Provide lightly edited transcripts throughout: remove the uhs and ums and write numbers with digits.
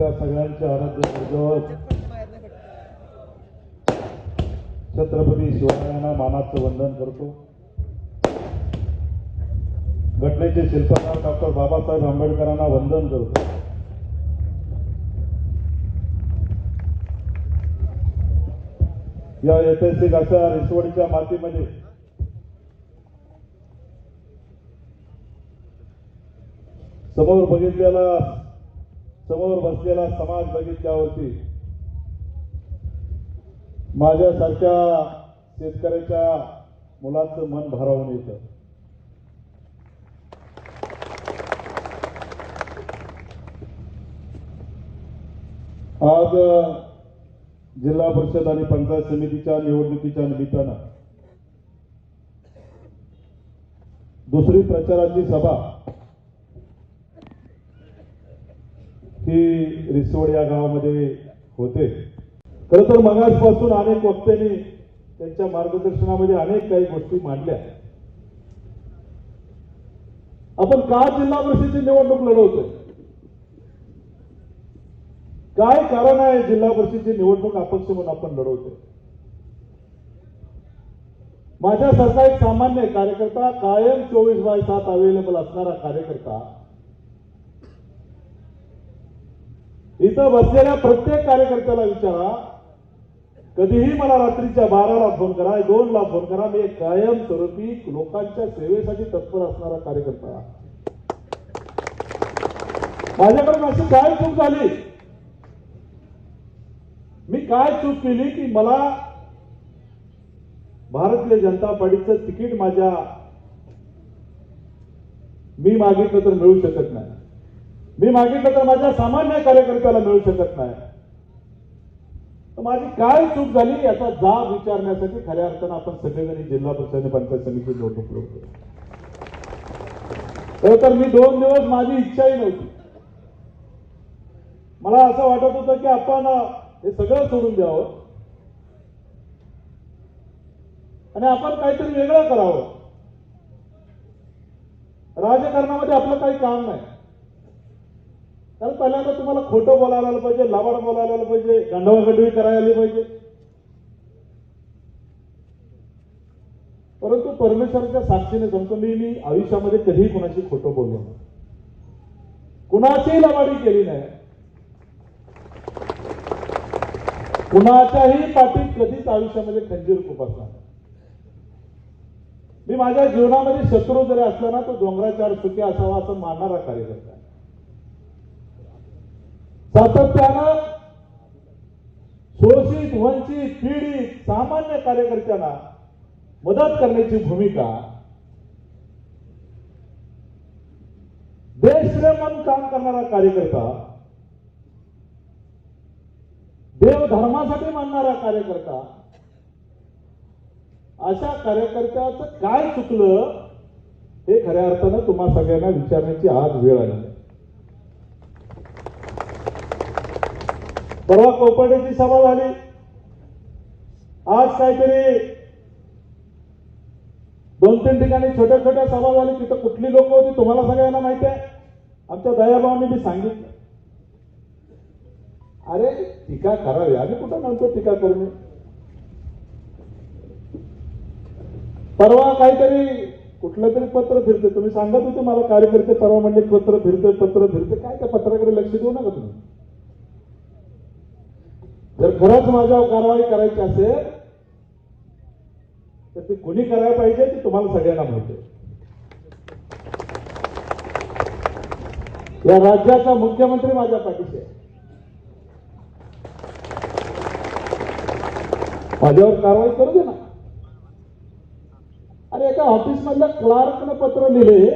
सगळ्यांच्या आराध्य दैवत छत्रपती शिवरायांना मानाचं वंदन करतो। घटनेचे शिल्पकार डॉक्टर बाबासाहेब आंबेडकरांना वंदन करतो। या ऐतिहासिक अशा रिसवडीच्या मातीमध्ये समोर बसलेला समाज बघितल्यावरती माझ्यासारख्या शेतकऱ्याच्या मुलाचं मन भारावून येतं। आज जिल्हा परिषद आणि पंचायत समितीच्या निवडणुकीच्या निमित्तानं दुसरी प्रचाराची सभा ही रिसोड या गावामध्ये होते। खरं तर मगासपासून अनेक वक्त्यांनी त्यांच्या मार्गदर्शनामध्ये अनेक काही गोष्टी मांडल्या। आपण का जिल्हा परिषदेची निवडणूक लढवतोय, काय कारण आहे जिल्हा परिषदेची निवडणूक अपक्ष म्हणून आपण लढवतोय? माझ्यासारखा एक सामान्य कार्यकर्ता, कायम 24/7 अवेलेबल असणारा कार्यकर्ता, इथं बसलेल्या प्रत्येक कार्यकर्त्याला विचारा, कधीही मला रात्रीच्या 12ला फोन करा, 2ला फोन करा, मी एक कायम स्वरूपी लोकांच्या सेवेसाठी तत्पर असणारा कार्यकर्ता। माझ्याकडून अशी काय चूक झाली, मी काय चूक केली की मला भारतीय जनता पार्टीचं तिकीट मी मागितलं तर मिळू शकत नाही, मी मागितलं तर माझ्या सामान्य कार्यकर्त्याला मिळू शकत नाही, तर माझी काय चूक झाली याचा जाब विचारण्यासाठी खऱ्या अर्थानं आपण सगळेजण जिल्हा परिषद आणि पंचायत समिती निवडणूक लढवतो। तर मी 2 दिवस माझी इच्छाही नव्हती, मला असं वाटत होतं की आपण हे सगळं सोडून द्यावं आणि आपण काहीतरी वेगळं करावं। राजकारणामध्ये आपलं काही काम नाही, कारण पहिल्यांदा तुम्हाला खोटं बोलायला आलं पाहिजे, लावाड बोलायला आलं पाहिजे, गांडवागंडवी करायला आली पाहिजे। परंतु परमेश्वराच्या साक्षीने सांगतो मी आयुष्यामध्ये कधीही कुणाशी खोटं बोललो नाही, कुणाची लवाडी केली नाही, कुणाच्याही पाठीत कधीच आयुष्यामध्ये खंजीर खुपसला नाही। मी माझ्या जीवनामध्ये शत्रू जरी असला ना तो डोंगराच्या सुखी असावा असं मानणारा कार्यकर्ता आहे। सातत्यानं शोषित, वंचित, पीडित सामान्य कार्यकर्त्यांना मदत करण्याची भूमिका, देशप्रेम म्हणून काम करणारा कार्यकर्ता, देव धर्मासाठी मानणारा कार्यकर्ता, अशा कार्यकर्त्याचं काय चुकलं हे खऱ्या अर्थानं तुम्हा सगळ्यांना विचारण्याची आज वेळ आली आहे। परवा कोपर्डीची सभा झाली, आज काहीतरी 2-3 ठिकाणी छोट्या छोट्या सभा झाली, तिथं कुठली लोक होती तुम्हाला सगळ्यांना माहिती आहे। आमच्या दयाभावांनी मी सांगितलं, अरे टीका करावी, आम्ही कुठं म्हणतो टीका करू। परवा काहीतरी कुठलं तरी पत्र फिरते, तुम्ही सांगत होते मला कार्यकर्ते, परवा म्हणले पत्र फिरते, काय त्या पत्राकडे लक्ष देऊ नका तुम्ही। जर खरंच माझ्यावर कारवाई करायची असेल तर ती कोणी करायला पाहिजे ती तुम्हाला सगळ्यांना माहिती आहे। या राज्याचा मुख्यमंत्री माझ्या पाठीशी आहे, माझ्यावर कारवाई करू दे ना। अरे एका ऑफिस मधल्या क्लार्कनं पत्र लिहिले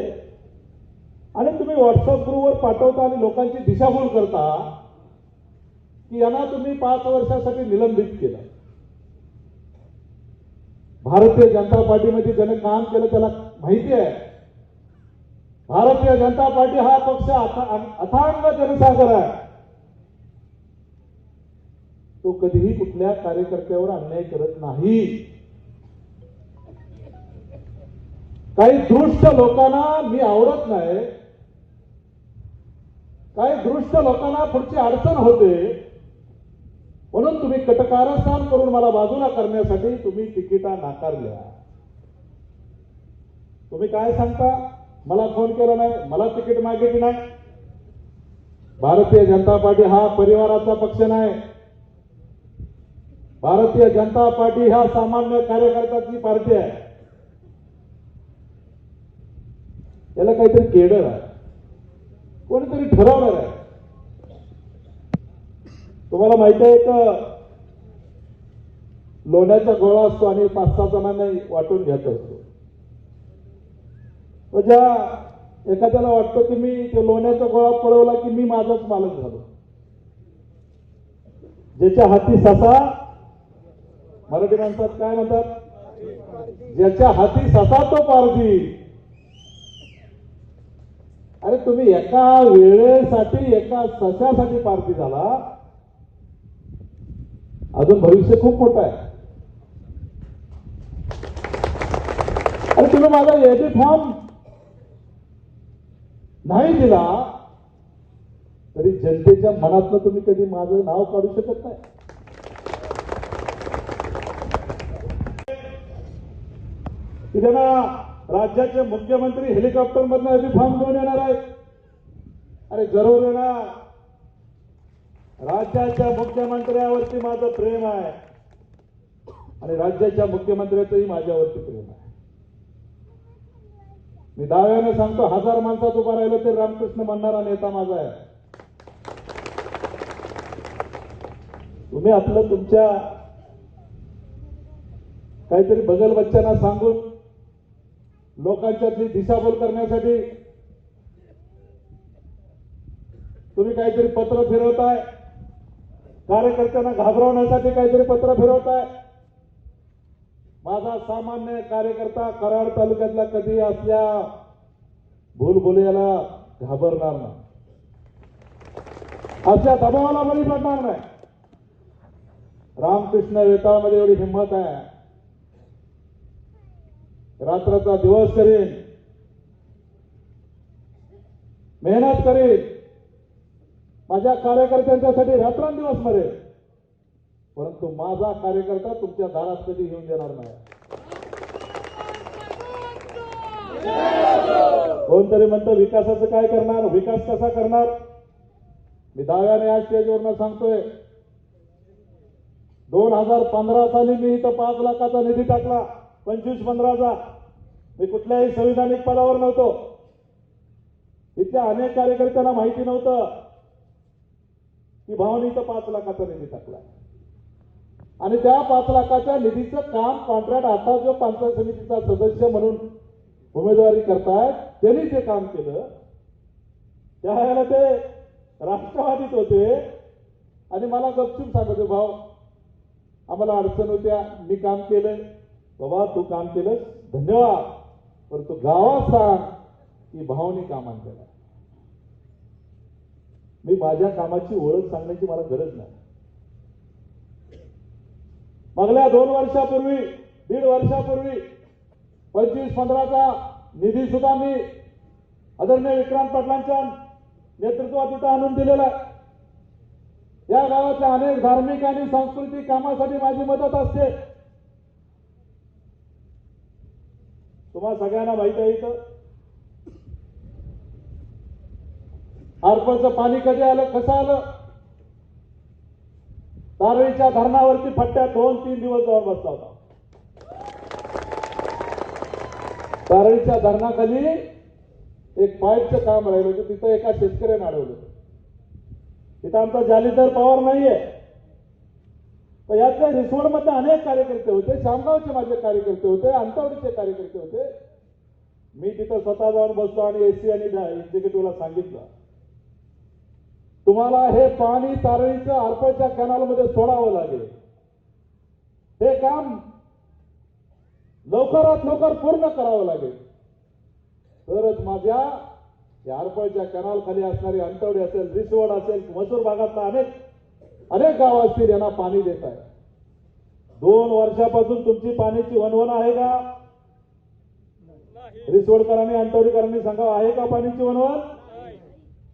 आणि तुम्ही व्हॉट्सअप ग्रुपवर पाठवता आणि लोकांची दिशाभूल करता की यांना तुम्ही 5 वर्षासाठी निलंबित केलं। भारतीय जनता पार्टीमध्ये ज्याने काम केलं त्याला माहिती आहे, भारतीय जनता पार्टी हा पक्ष अथांग जनसागर आहे, तो कधीही कुठल्या कार्यकर्त्यावर अन्याय करत नाही। काही दुष्ट लोकांना मी आवडत नाही, काही दृष्ट लोकांना पुढची अडचण होते म्हणून तुम्ही कटकारस्थान करून मला बाजूला करण्यासाठी तुम्ही तिकिटा नाकारल्या. तुम्ही काय सांगता? मला फोन केला नाही, मला तिकीट मागितली नाही. भारतीय जनता पार्टी हा परिवाराचा पक्ष नाही. भारतीय जनता पार्टी हा सामान्य कार्यकर्त्याची पार्टी आहे. याला काहीतरी केडर आहे, कोणीतरी ठरवणार आहे. तुम्हाला माहिती आहे का, लोण्याचा गोळा असतो आणि 5-6 जणांना वाटून घेत असतो. ज्या एखाद्याला वाटतं की मी ते लोण्याचा गोळा पळवला की मी माझाच मालक झालो. ज्याच्या हाती ससा, मराठी माणसात काय म्हणतात, ज्याच्या हाती ससा तो पारधी. अरे तुम्ही एका वेळेसाठी एका सशासाठी पारधी झाला. अजून भविष्य खूप मोठं आहे. अरे तुम्ही माझा एबी फॉर्म नाही दिला तरी जनतेच्या मनातनं तुम्ही कधी माझं नाव काढू शकत नाही. की त्यांना राज्याचे मुख्यमंत्री हेलिकॉप्टर मधनं एबी फॉर्म घेऊन येणार आहेत. अरे जरूर येणार. राज्याच्या मुख्यमंत्र्यावरती माझं प्रेम आहे आणि राज्याच्या मुख्यमंत्र्याचंही माझ्यावरती प्रेम आहे. मी दाव्याने सांगतो, 1000 माणसात उभा राहिलो ते रामकृष्ण म्हणणारा नेता माझा आहे. तुम्ही आपलं तुमच्या काहीतरी बगल बच्चांना सांगून लोकांच्यातली दिशाभूल करण्यासाठी तुम्ही काहीतरी पत्र फिरवताय, कार्यकर्त्यांना घाबरवण्यासाठी काहीतरी पत्र फिरवताय. माझा सामान्य कार्यकर्ता कराड तालुक्यातला कधी असल्या भूलभुलैयाला घाबरणार नाही, अशा दबावाला बळी पडणार नाही. रामकृष्ण वेताळमध्ये एवढी हिंमत आहे, रात्राचा दिवस करीन, मेहनत करीन, माझ्या कार्यकर्त्यांच्यासाठी रात्रंदिवस मरेल, परंतु माझा कार्यकर्ता तुमच्या दारात कधी येऊन देणार नाही. कोणतरी म्हणतं विकासाचं काय करणार, विकास कसा करणार? मी दाव्याने या स्टेजवरनं सांगतोय, 2015 साली मी इथं 5 लाखाचा निधी टाकला, 25-15चा. मी कुठल्याही संविधानिक पदावर नव्हतो. इथल्या अनेक कार्यकर्त्यांना माहिती नव्हतं की भावानी इथं 5 लाखाचा निधी टाकला आणि त्या 5 लाखाच्या निधीचं काम कॉन्ट्रॅक्ट आता जो पंचायत समितीचा सदस्य म्हणून उमेदवारी करतायत त्यांनी ते काम केलं. त्यावेळेला ते राष्ट्रवादीत होते आणि मला गपचूप सांगत होते, भाऊ आम्हाला अडचण होत्या, मी काम केलंय. बाबा तू काम केलंस धन्यवाद, परंतु गावात सांग की भावानी कामान केलं. मी माझ्या कामाची ओळख सांगण्याची मला गरज नाही. मागल्या 2 वर्षापूर्वी, 1.5 वर्षापूर्वी 25-15चा निधी सुद्धा मी आदरणीय विक्रांत पाटलांच्या नेतृत्वात इथं आणून दिलेला आहे. या गावाच्या अनेक धार्मिक आणि सांस्कृतिक कामासाठी माझी मदत असते. तुम्हाला सगळ्यांना माहिती आहे, इथं आरपळचं पाणी कधी आलं, कसं आलं? तारळीच्या धरणावरती फट्ट्या 2-3 दिवस जाऊन बसला होता. तारळीच्या धरणाखाली एक पाईपचं काम राहिलं होतं, तिथं एका शेतकऱ्याने अडवलं. तिथं आमचा जालीधर पवार नाहीये, पण यातल्या रिसोडमध्ये अनेक कार्यकर्ते होते, शामगावचे माझे कार्यकर्ते होते, अंतवडीचे कार्यकर्ते होते. मी तिथं स्वतः जाऊन बसलो आणि एसी आणि एक्झिक्युटिव्हला सांगितलं, तुम्हाला हे पाणी तारळीचं आरपळच्या कॅनलमध्ये सोडावं लागेल. हे काम लवकरात लवकर पूर्ण करावं लागेल, तरच माझ्या या आरपळच्या कॅनल खाली असणारी अंतवडी असेल, रिसोड असेल, मसूर भागातला अनेक गाव असतील यांना पाणी देत आहे. 2 वर्षापासून तुमची पाण्याची वणवण आहे का? रिसोडकरांनी, अंतवडीकरांनी सांगा, आहे का पाण्याची वणवण?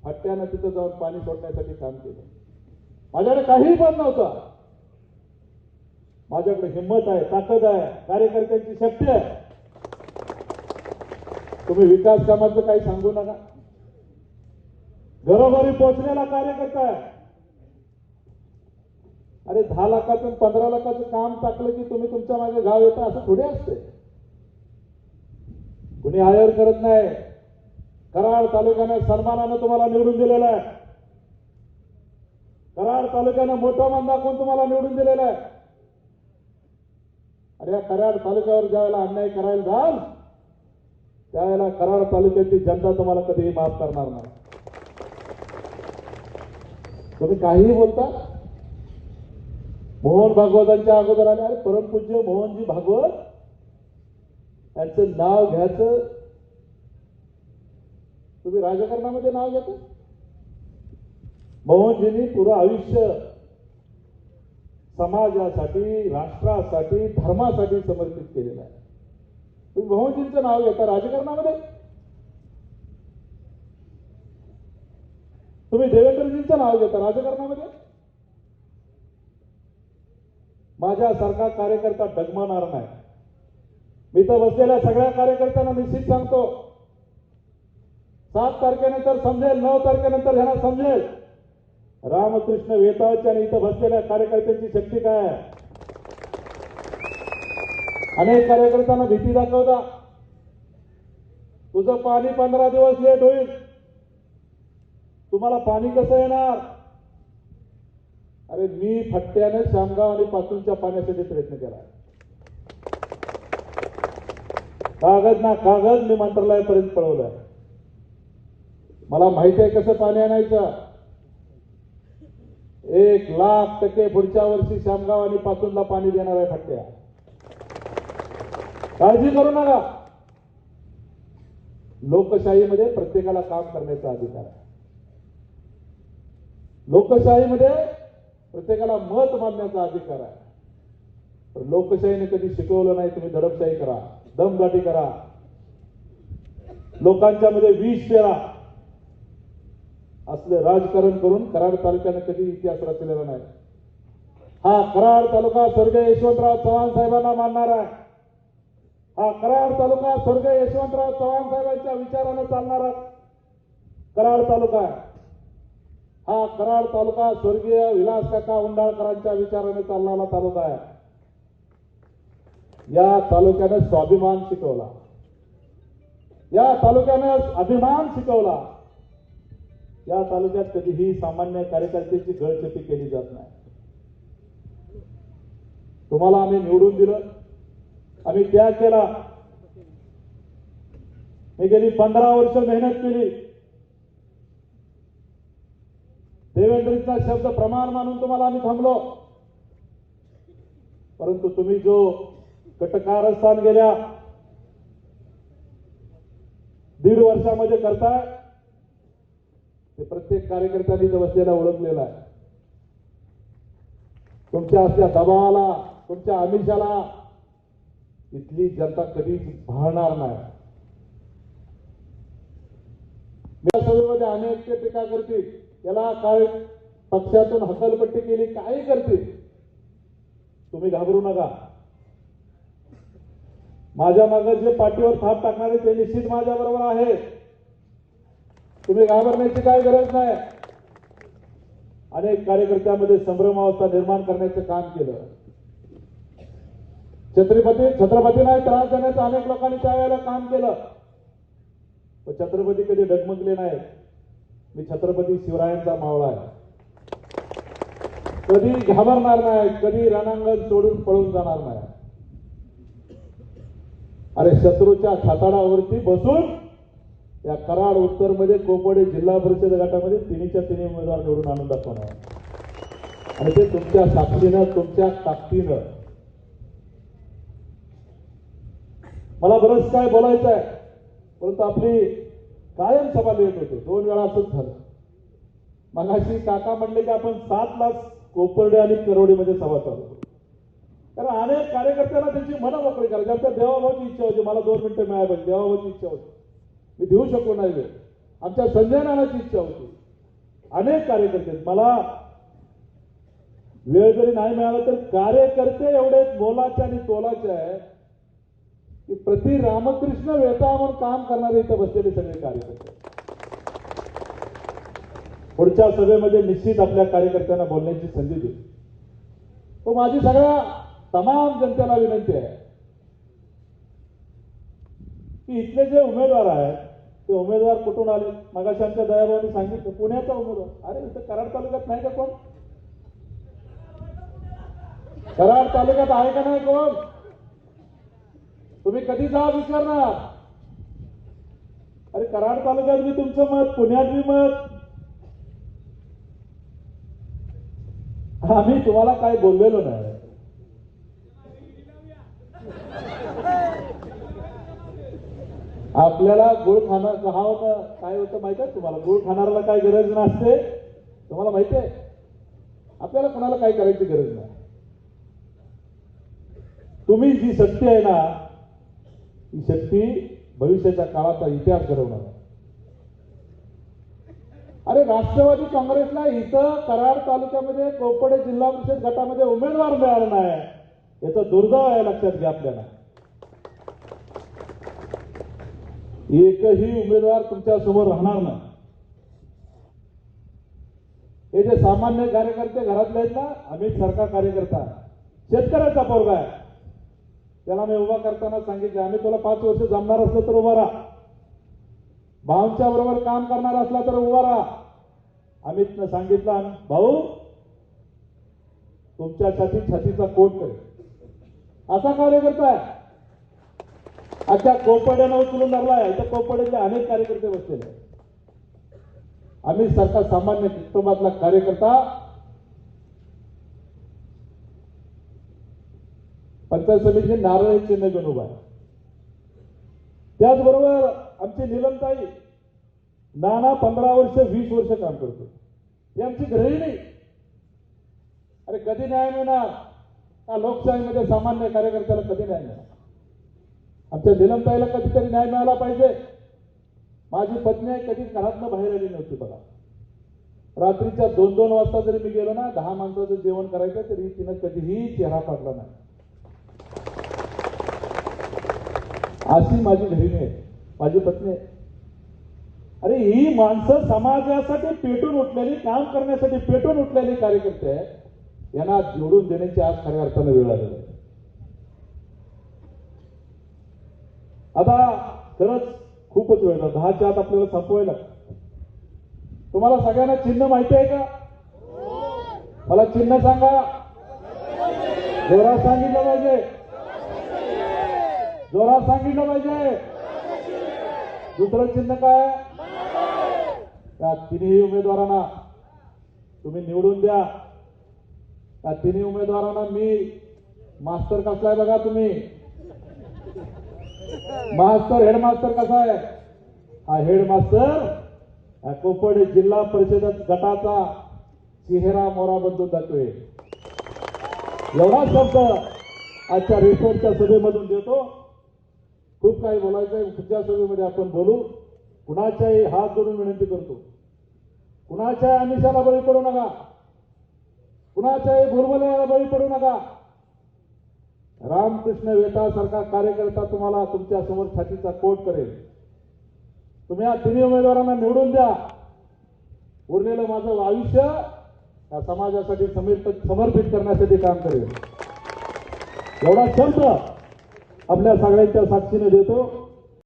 फट्ट्यानं तिथं जाऊन पाणी सोडण्यासाठी काम केलं. माझ्याकडे काहीही पद नव्हतं. माझ्याकडे हिंमत आहे, ताकद आहे, कार्यकर्त्यांची शक्ती आहे. तुम्ही विकास कामाचं काही सांगू नका. घरोघरी पोहोचलेला कार्यकर्ता आहे. अरे 10 लाखाचं 15 लाखाचं काम टाकलं की तुम्ही तुमच्या मागे गाव येता असं थोडे असते. कुणी हायर करत नाही. कराड तालुक्याने सन्मानानं तुम्हाला निवडून दिलेला आहे. कराड तालुक्यानं मोठा मान दाखवून तुम्हाला निवडून दिलेला आहे. अरे या कराड तालुक्यावर ज्यावेळेला अन्याय करायला जाल त्यावेळेला कराड तालुक्याची जनता तुम्हाला कधीही माफ करणार नाही. तुम्ही काहीही बोलता. मोहन भागवतांच्या अगोदर आले. अरे परमपूज्य मोहनजी भागवत यांचं नाव घ्यायचं तुम्ही राजकारणामध्ये नाव घेता. मोहनजींनी पुरं आयुष्य समाजासाठी, राष्ट्रासाठी, धर्मासाठी समर्पित केलेलं आहे. तुम्ही मोहनजींचं नाव घेता राजकारणामध्ये. तुम्ही देवेंद्रजींचं नाव घेता राजकारणामध्ये. माझ्यासारखा कार्यकर्ता डगमणार नाही. मी तर बसलेल्या सगळ्या कार्यकर्त्यांना निश्चित सांगतो 7 तारखेनंतर समजेल, 9 तारखेनंतर ह्यांना समजेल रामकृष्ण वेताळच्या आणि इथं बसलेल्या कार्यकर्त्यांची शक्ती काय आहे. अनेक कार्यकर्त्यांना भीती दाखवता. तुझं पाणी 15 दिवस लेट होईल. तुम्हाला पाणी कसं येणार. अरे मी फट्ट्याने शामगाव आणि पासूनच्या पाण्यासाठी प्रयत्न केला. कागद ना कागद मी मंत्रालयापर्यंत पळवलाय. मला माहिती आहे कसं पाणी आणायचं. 1,00,000% पुढच्या वर्षी शामगाव आणि पासूनला पाणी देणार आहे फट्ट्या. काळजी करू नका. लोकशाहीमध्ये प्रत्येकाला काम करण्याचा अधिकार आहे. लोकशाहीमध्ये प्रत्येकाला मत मांडण्याचा अधिकार आहे. पण लोकशाहीने कधी शिकवलं नाही तुम्ही दडपशाही करा, दमदाटी करा, लोकांच्या मध्ये विष पेरा असले राजकारण करून कराड तालुक्याने कधी इतिहास रचलेला नाही. हा कराड तालुका स्वर्गीय यशवंतराव चव्हाण साहेबांना मानणार आहे. हा कराड तालुका स्वर्गीय यशवंतराव चव्हाण साहेबांच्या विचाराने चालणारा कराड तालुका आहे. हा कराड तालुका स्वर्गीय विलास काका उंडाळकरांच्या विचाराने चालणारा तालुका आहे. या तालुक्याने स्वाभिमान शिकवला. या तालुक्याने अभिमान शिकवला. या तालुक्यात कधीही सामान्य कार्यकर्त्याची गळचेपी केली जात नाही. तुम्हाला आम्ही निवडून दिलं, आम्ही त्याग केला. मी गेली 15 वर्ष मेहनत केली. देवेंद्रचा शब्द प्रमाण मानून तुम्हाला आम्ही थांबलो. परंतु तुम्ही जो कटकारस्थान गेल्या 1.5 वर्षामध्ये करताय ते प्रत्येक कार्यकर्त्यांनी इथं बसलेला ओळखलेला आहे. तुमच्या असल्या दबावाला, तुमच्या आमिषाला इथली जनता कधीच भाळणार नाही. मी सभेमध्ये अनेक ते टीका करतील, त्याला काय पक्षातून हकालपट्टी केली, काही करतील. तुम्ही घाबरू नका. माझ्या मागे जे पाठीवर थाप टाकणारे ते निश्चित माझ्या बरोबर आहे. तुम्ही घाबरण्याची काही गरज नाही. अनेक कार्यकर्त्यांमध्ये संभ्रमावस्था निर्माण करण्याचं काम केलं. छत्रपती नाही त्रास देण्याचं अनेक लोकांनी त्यावेळेला काम केलं. पण छत्रपती कधी डगमगले नाही. मी छत्रपती शिवरायांचा मावळा आहे. कधी घाबरणार नाही, कधी रणांगण सोडून पळून जाणार नाही. अरे शत्रूच्या छाताडावरती बसून या कराड उत्तर मध्ये कोपडे जिल्हा परिषद गटामध्ये तिन्हीच्या तिन्ही उमेदवार निवडून आणून दाखवणार. आणि ते तुमच्या साक्षीनं, तुमच्या ताकदीनं. मला बरंच काय बोलायचं आहे, परंतु आपली कायम सभा लेट होते. 2 वेळा असंच झालं. मगाशी काका म्हणले की आपण 7 कोपर्डे आणि करोडीमध्ये सभा चालू. कारण अनेक कार्यकर्त्यांना त्यांची मनं मोकळी करायची. आमच्या देवाभाऊची इच्छा होती, मला 2 मिनिटं मिळायला पाहिजे. देवाभाऊची इच्छा होती, मी देऊ शकलो नाही वेळ. आमच्या संजय नानाची इच्छा होती. अनेक कार्यकर्ते मला वेळ जरी नाही मिळाला तर कार्यकर्ते एवढे मोलाचे आणि तोलाचे आहे की प्रति रामकृष्ण वेता म्हणून काम करणारे इथं बसलेले सगळे कार्यकर्ते. पुढच्या सभेमध्ये निश्चित आपल्या कार्यकर्त्यांना बोलण्याची संधी देऊ. तो माझी सगळ्या तमाम जनतेला विनंती आहे की इथले जे उमेदवार आहेत ते उमेदवार कुठून आले. मगाशी आमच्या दयाभाऊंनी सांगितलं पुण्याचा उमेदवार. अरे इथं कराड तालुक्यात नाही का कोण? कराड तालुक्यात आहे का नाही कोण? तुम्ही कधी जा विचारणार. अरे कराड तालुक्यात बी तुमचं मत, पुण्यात बी मत. आम्ही तुम्हाला काय बोललेलो नाही. आपल्याला गुळ खाणं खावं काय होतं माहिती आहे तुम्हाला? गुळ खाणाऱ्याला काय गरज नसते तुम्हाला माहिती आहे. आपल्याला कोणाला काय करायची गरज नाही. तुम्ही जी शक्ती आहे ना ही शक्ती भविष्याच्या काळाचा इतिहास घडवणार आहे. अरे राष्ट्रवादी काँग्रेसला इथं कराड तालुक्यामध्ये कोपडे जिल्हा परिषद गटामध्ये उमेदवार मिळाला नाही याचा दुर्दैव आहे. लक्षात घ्या आपल्याला. एकही उमेदवार तुमच्या समोर राहणार नाही. हे जे सामान्य कार्यकर्ते घरातले आहेत ना, अमित सारखा कार्यकर्ता शेतकऱ्याचा पोरगा आहे. त्याला मी उभा करताना सांगितलं आम्ही तुला 5 वर्ष जमणार असलं तर उभा राहा, भाऊंच्या बरोबर काम करणार असला तर उभा राहा. अमितनं सांगितलं भाऊ तुमच्यासाठी छातीचा कोट करेल. असा कार्यकर्ता आहे. अख्या कोपड्यानं उचलून धरलाय. इथं कोपड्यातले अनेक कार्यकर्ते बसलेले आहेत. अमित सारखा सामान्य कुटुंबातला कार्यकर्ता पंचायत समितीचे नारळ चिन्ह घेऊन उभा आहे. त्याचबरोबर आमची नीलमताई नाना 15 वर्ष 20 वर्ष काम करतो. ही आमची गृहिणी. अरे कधी न्याय मिळणार? का लोकशाहीमध्ये सामान्य कार्यकर्त्याला कधी न्याय मिळणार? आमच्या नीलमताईला कधीतरी न्याय मिळाला पाहिजे. माझी पत्नी कधी घरातनं बाहेर आली नव्हती बघा. रात्रीच्या 2-2 वाजता जरी मी गेलो ना 10 माणसाचं जेवण करायचं तरी तिनं कधीही चेहरा पाडला नाही. अशी माझी बहीण आहे, माझी पत्नी आहे. अरे ही माणसं समाजासाठी पेटून उठलेली, काम करण्यासाठी पेटून उठलेली कार्यकर्ते आहेत. यांना जोडून देण्याची आज खऱ्या अर्थानं वेळ आलेली आहे. आता खरंच खूपच वेळ झाला. 10च्या आत आपल्याला संपवायला. तुम्हाला सगळ्यांना चिन्ह माहिती आहे का? मला चिन्ह सांगा. जोरात सांगितलं पाहिजे. जोरात सांगितलं पाहिजे. दुसरं चिन्ह काय? त्या तिन्ही उमेदवारांना तुम्ही निवडून द्या. त्या तिन्ही उमेदवारांना मी मास्तर कसलाय बघा तुम्ही. मास्तर हेडमास्टर कसा आहे? हा हेडमास्टर कोपड जिल्हा परिषद गटाचा चेहरा मोरा बदलून जातोय. एवढा शब्द आजच्या रिसोर्टच्या सभेमधून देतो. खूप काही बोलायचं आहे. पुढच्या सभेमध्ये आपण बोलू. कुणाच्याही हात जोडून विनंती करतो, कुणाच्याही आमिषाला बळी पडू नका, कुणाच्याही भुरभल्याला बळी पडू नका. रामकृष्ण वेता सारखा कार्यकर्ता तुम्हाला तुमच्या समोर छातीचा कोट करेल. तुम्ही या तिन्ही उमेदवारांना निवडून द्या. उरलेलं माझं आयुष्य या समाजासाठी समर्पित करण्यासाठी काम करेल. एवढा शब्द आपल्या सगळ्यांच्या साक्षीने देतो.